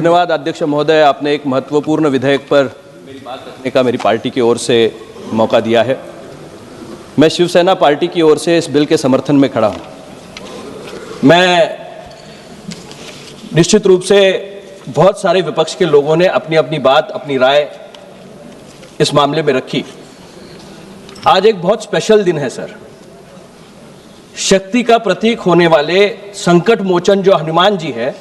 धन्यवाद अध्यक्ष महोदय, आपने एक महत्वपूर्ण विधेयक पर मेरी बात रखने का मेरी पार्टी की ओर से मौका दिया है। मैं शिवसेना पार्टी की ओर से इस बिल के समर्थन में खड़ा हूं। मैं निश्चित रूप से बहुत सारे विपक्ष के लोगों ने अपनी अपनी बात, अपनी राय इस मामले में रखी। आज एक बहुत स्पेशल दिन है सर। शक्ति का प्रतीक होने वाले संकट मोचन जो हनुमान जी है,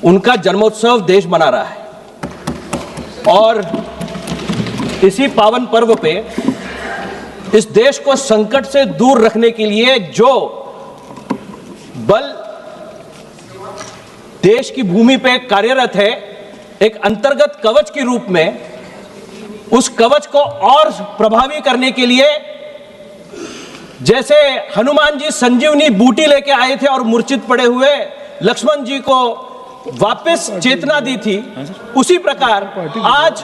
उनका जन्मोत्सव देश मना रहा है और इसी पावन पर्व पे इस देश को संकट से दूर रखने के लिए जो बल देश की भूमि पे कार्यरत है, एक अंतर्गत कवच के रूप में, उस कवच को और प्रभावी करने के लिए जैसे हनुमान जी संजीवनी बूटी लेके आए थे और मूर्छित पड़े हुए लक्ष्मण जी को वापस चेतना दी थी, उसी प्रकार आज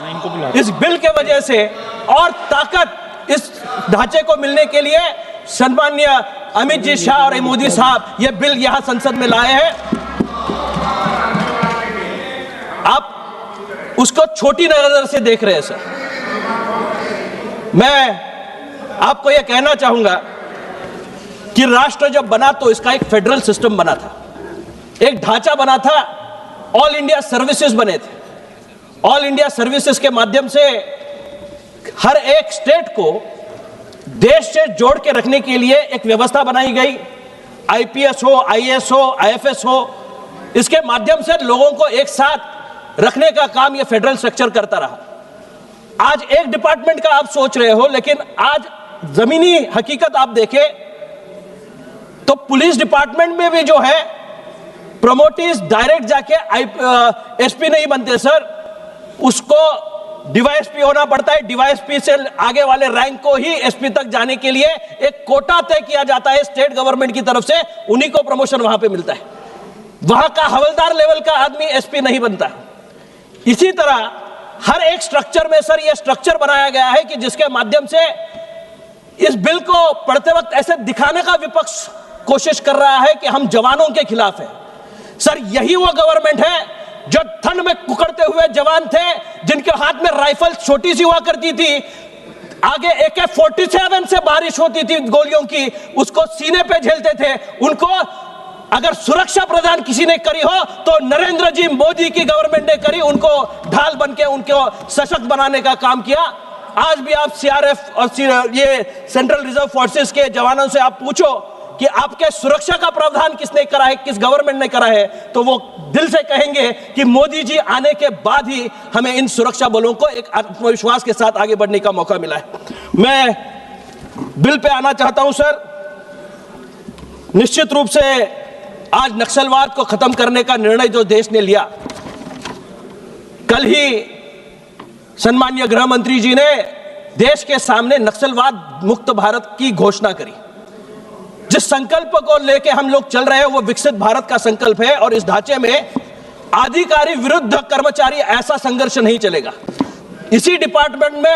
इस बिल के वजह से और ताकत इस ढांचे को मिलने के लिए सम्माननीय अमित जी शाह और मोदी साहब ये बिल यहां संसद में लाए हैं। आप उसको छोटी नजर से देख रहे हैं सर। मैं आपको यह कहना चाहूंगा कि राष्ट्र जब बना तो इसका एक फेडरल सिस्टम बना था, एक ढांचा बना था, ऑल इंडिया सर्विसेज बने थे। ऑल इंडिया सर्विसेज के माध्यम से हर एक स्टेट को देश से जोड़ के रखने के लिए एक व्यवस्था बनाई गई। आईपीएस हो, आईएएस हो, आईएफएस हो, इसके माध्यम से लोगों को एक साथ रखने का काम यह फेडरल स्ट्रक्चर करता रहा। आज एक डिपार्टमेंट का आप सोच रहे हो, लेकिन आज जमीनी हकीकत आप देखें तो पुलिस डिपार्टमेंट में भी जो है प्रमोटीज डायरेक्ट जाके एसपी नहीं बनते सर, उसको डीवाईएसपी होना पड़ता है। डीवाईएसपी से आगे वाले रैंक को ही एसपी तक जाने के लिए एक कोटा तय किया जाता है स्टेट गवर्नमेंट की तरफ से, उन्हीं को प्रमोशन वहां पे मिलता है। वहां का हवलदार लेवल का आदमी एसपी नहीं बनता। इसी तरह हर एक स्ट्रक्चर में सर यह स्ट्रक्चर बनाया गया है कि जिसके माध्यम से इस बिल को पढ़ते वक्त ऐसे दिखाने का विपक्ष कोशिश कर रहा है कि हम जवानों के खिलाफ हैं। सर यही वो गवर्नमेंट है जो ठंड में कुकड़ते हुए जवान थे, जिनके हाथ में राइफल छोटी सी हुआ करती थी, आगे AK-47 से बारिश होती थी गोलियों की, उसको सीने पे झेलते थे। उनको अगर सुरक्षा प्रदान किसी ने करी हो तो नरेंद्र जी मोदी की गवर्नमेंट ने करी, उनको ढाल बनके उनको सशक्त बनाने का काम किया। आज भी आप सीआरएफ और ये सेंट्रल रिजर्व फोर्सेस के जवानों से आप पूछो कि आपके सुरक्षा का प्रावधान किसने करा है, किस गवर्नमेंट ने करा है, तो वो दिल से कहेंगे कि मोदी जी आने के बाद ही हमें इन सुरक्षा बलों को एक आत्मविश्वास के साथ आगे बढ़ने का मौका मिला है। मैं बिल पे आना चाहता हूं सर। निश्चित रूप से आज नक्सलवाद को खत्म करने का निर्णय जो देश ने लिया, कल ही सम्माननीय गृह मंत्री जी ने देश के सामने नक्सलवाद मुक्त भारत की घोषणा करी। जिस संकल्प को लेके हम लोग चल रहे हैं वो विकसित भारत का संकल्प है और इस ढांचे में अधिकारी विरुद्ध कर्मचारी ऐसा संघर्ष नहीं चलेगा। इसी डिपार्टमेंट में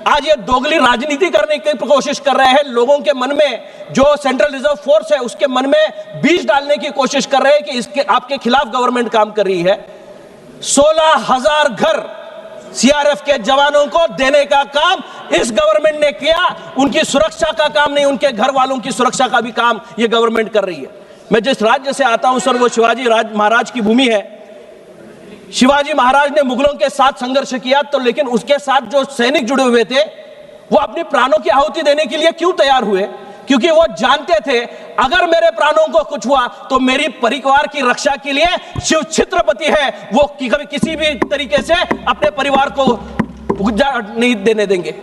आज ये दोगली राजनीति करने की कोशिश कर रहे हैं। लोगों के मन में जो सेंट्रल रिजर्व फोर्स है उसके मन में बीज डालने की कोशिश कर रहे हैं कि इसके आपके खिलाफ गवर्नमेंट काम कर रही है। 16,000 घर सीआरएफ के जवानों को देने का काम इस गवर्नमेंट ने किया। उनकी सुरक्षा का काम नहीं, उनके घर वालों की सुरक्षा का भी काम ये गवर्नमेंट कर रही है। मैं जिस राज्य से आता हूं सर, वो शिवाजी महाराज की भूमि है। शिवाजी महाराज ने मुगलों के साथ संघर्ष किया, तो लेकिन उसके साथ जो सैनिक जुड़े हुए थे वो अपने प्राणों की आहुति देने के लिए क्यों तैयार हुए? क्योंकि वो जानते थे अगर मेरे प्राणों को कुछ हुआ तो मेरी परिवार की रक्षा के लिए शिव छत्रपति है, वो कभी किसी भी तरीके से अपने परिवार को नहीं देने देंगे।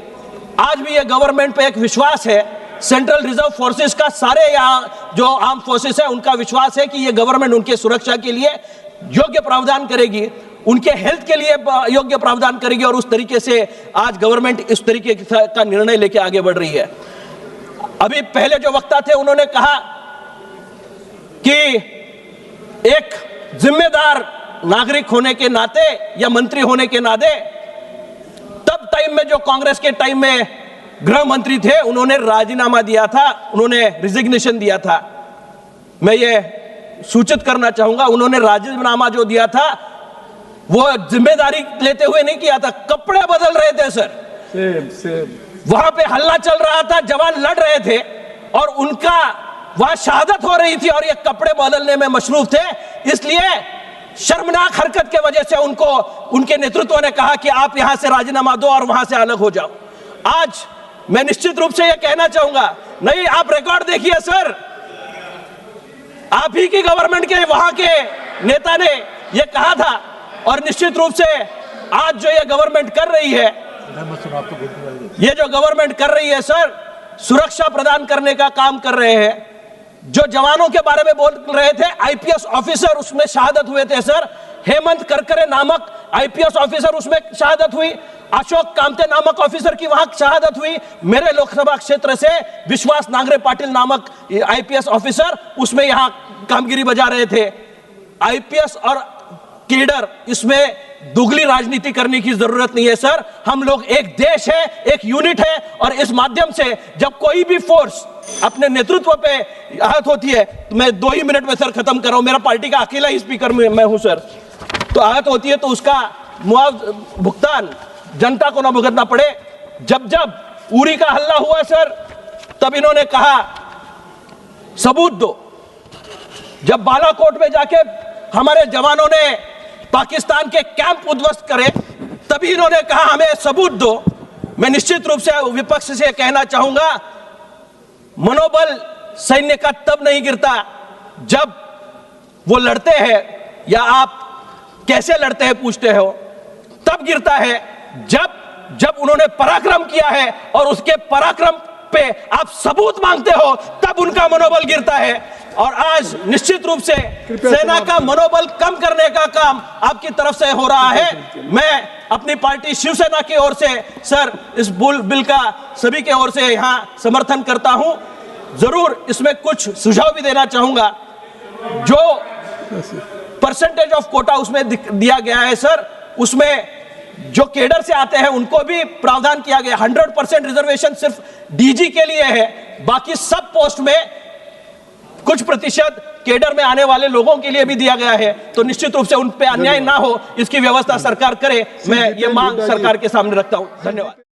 आज भी ये गवर्नमेंट पे एक विश्वास है, सेंट्रल रिजर्व फोर्सेस का, सारे यहाँ जो आर्म फोर्सेस है उनका विश्वास है कि ये गवर्नमेंट उनके सुरक्षा के लिए योग्य प्रावधान करेगी, उनके हेल्थ के लिए योग्य प्रावधान करेगी और उस तरीके से आज गवर्नमेंट इस तरीके का निर्णय लेके आगे बढ़ रही है। अभी पहले जो वक्ता थे उन्होंने कहा कि एक जिम्मेदार नागरिक होने के नाते या मंत्री होने के नाते, तब टाइम में जो कांग्रेस के टाइम में गृह मंत्री थे उन्होंने राजीनामा दिया था, उन्होंने रिजिग्नेशन दिया था। मैं ये सूचित करना चाहूंगा, उन्होंने राजीनामा जो दिया था वो जिम्मेदारी लेते हुए नहीं किया था, कपड़े बदल रहे थे सर। वहां पे हल्ला चल रहा था, जवान लड़ रहे थे और उनका वहां शहादत हो रही थी और ये कपड़े बदलने में मशरूफ थे। इसलिए शर्मनाक हरकत के वजह से उनको उनके नेतृत्व ने कहा कि आप यहां से राजीनामा दो और वहां से अलग हो जाओ। आज मैं निश्चित रूप से यह कहना चाहूंगा, नहीं, आप रिकॉर्ड देखिए सर, आप ही की गवर्नमेंट के वहां के नेता ने यह कहा था और निश्चित रूप से आज जो ये गवर्नमेंट कर रही है, ये जो गवर्नमेंट कर रही है सर, सुरक्षा प्रदान करने का काम कर रहे हैं। जो जवानों के बारे में बोल रहे थे, आईपीएस ऑफिसर उसमें शहादत हुए थे सर। हेमंत करकरे नामक आईपीएस ऑफिसर उसमें शहादत हुई, अशोक कामते नामक ऑफिसर की वहां शहादत हुई। मेरे लोकसभा क्षेत्र से विश्वास नांगरे पाटिल नामक आईपीएस ऑफिसर उसमें यहां कामगिरी बजा रहे थे। आईपीएस और केडर, इसमें दुगली राजनीति करने की जरूरत नहीं है सर। हम लोग एक देश है, एक यूनिट है और इस माध्यम से जब कोई भी फोर्स अपने नेतृत्व पे आहत होती है, तो मैं 2 ही मिनट में सर खत्म कर रहा हूं, मेरा पार्टी का अकेला ही स्पीकर मैं हूं सर, तो आहत होती है तो उसका मुआवजा भुगतान जनता को ना भुगतना पड़े। जब उरी का हल्ला हुआ सर, तब इन्होंने कहा सबूत दो। जब बालाकोट में जाके हमारे जवानों ने पाकिस्तान के कैंप उद्ध्वस्त करे, तभी इन्होंने कहा हमें सबूत दो। मैं निश्चित रूप से विपक्ष से कहना चाहूंगा, मनोबल सैन्य का तब नहीं गिरता जब वो लड़ते हैं, या आप कैसे लड़ते हैं पूछते हो, तब गिरता है जब उन्होंने पराक्रम किया है और उसके पराक्रम पे आप सबूत मांगते हो, तब उनका मनोबल गिरता है। और आज निश्चित रूप से सेना का मनोबल कम करने का काम आपकी तरफ से हो रहा है। मैं अपनी पार्टी शिवसेना की ओर से सर इस बिल का सभी के ओर से यहां समर्थन करता हूं। जरूर इसमें कुछ सुझाव भी देना चाहूंगा। जो परसेंटेज ऑफ कोटा उसमें दिया गया है सर, उसमें जो केडर से आते हैं उनको भी प्रावधान किया गया। 100% रिजर्वेशन सिर्फ डीजी के लिए है, बाकी सब पोस्ट में कुछ प्रतिशत केडर में आने वाले लोगों के लिए भी दिया गया है। तो निश्चित रूप से उन पे अन्याय ना हो, इसकी व्यवस्था सरकार करे। मैं ये मांग सरकार के सामने रखता हूं। धन्यवाद।